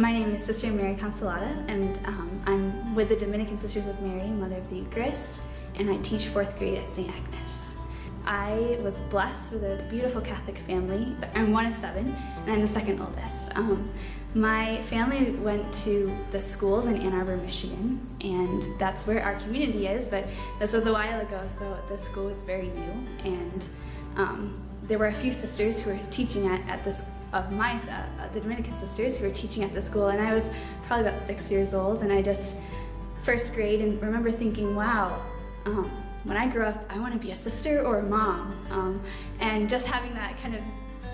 My name is Sister Mary Consolata, and I'm with the Dominican Sisters of Mary, Mother of the Eucharist, and I teach 4th grade at St. Agnes. I was blessed with a beautiful Catholic family. I'm one of 7, and I'm the 2nd oldest. My family went to the schools in Ann Arbor, Michigan, and that's where our community is, but this was a while ago, so the school was very new, and there were a few sisters who were teaching at this the Dominican sisters who were teaching at the school, and I was probably about 6 years old, and I just 1st grade, and remember thinking, wow, when I grow up, I want to be a sister or a mom, and just having that kind of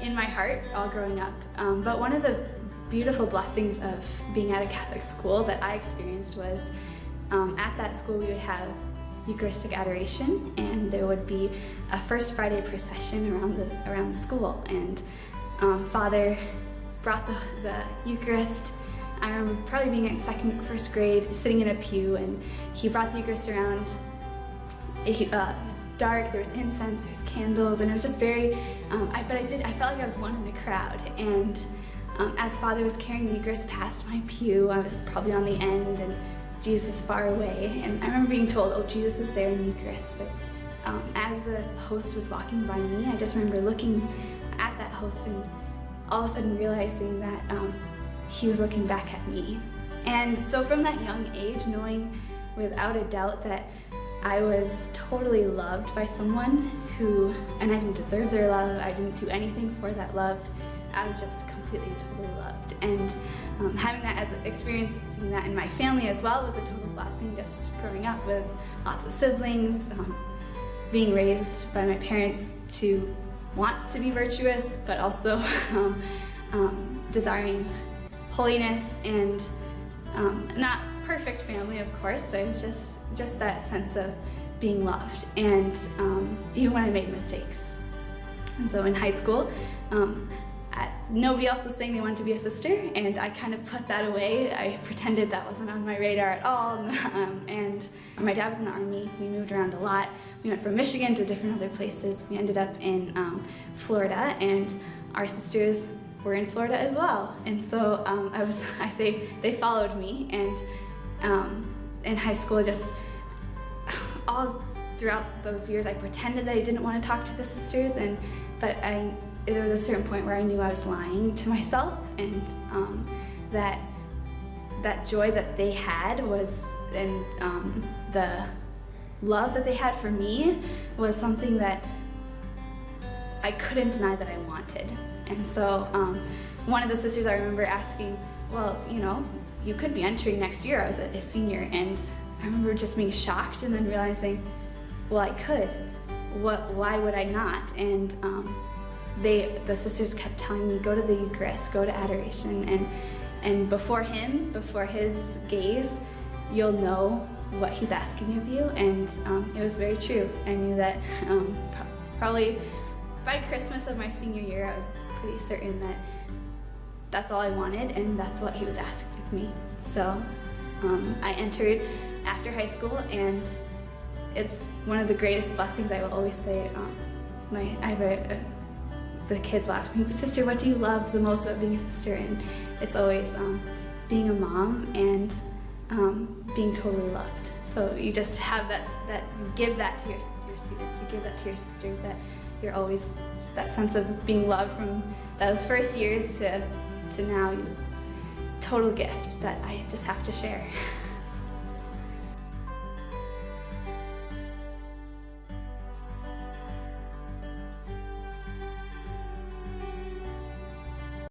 in my heart all growing up. But one of the beautiful blessings of being at a Catholic school that I experienced was at that school we would have Eucharistic adoration, and there would be a First Friday procession around the school, and Father brought the Eucharist. I remember probably being in 2nd, 1st grade, sitting in a pew, and he brought the Eucharist around. It was dark, there was incense, there was candles, and it was just very, I felt like I was one in the crowd. And as Father was carrying the Eucharist past my pew, I was probably on the end, and Jesus is far away. And I remember being told, oh, Jesus is there in the Eucharist. But as the host was walking by me, I just remember looking at that host and all of a sudden realizing that he was looking back at me. And so from that young age, knowing without a doubt that I was totally loved by someone and I didn't deserve their love, I didn't do anything for that love, I was just completely and totally loved. And having that experiencing that in my family as well was a total blessing, just growing up with lots of siblings, being raised by my parents to want to be virtuous, but also desiring holiness, and not perfect family, of course, but it was just that sense of being loved, and even when I made mistakes. And so in high school, nobody else was saying they wanted to be a sister, and I kind of put that away. I pretended that wasn't on my radar at all, and my dad was in the Army. We moved around a lot. We went from Michigan to different other places. We ended up in Florida, and our sisters were in Florida as well. And so I say they followed me, and in high school, just all throughout those years, I pretended that I didn't want to talk to the sisters, but there was a certain point where I knew I was lying to myself, and that joy that they had was, and the love that they had for me was something that I couldn't deny that I wanted. And so one of the sisters I remember asking, well, you could be entering next year. I was a senior, and I remember just being shocked and then realizing, well, I could. Why would I not? And the sisters kept telling me, go to the Eucharist, go to adoration, and before his gaze, you'll know what he's asking of you. And it was very true. I knew that probably by Christmas of my senior year, I was pretty certain that that's all I wanted, and that's what he was asking of me. So I entered after high school, and it's one of the greatest blessings. I will always say, the kids will ask me, sister, what do you love the most about being a sister? And it's always being a mom and being totally loved. So you just have that you give that to your students, you give that to your sisters, that you're always just that sense of being loved from those first years to now. Total gift that I just have to share.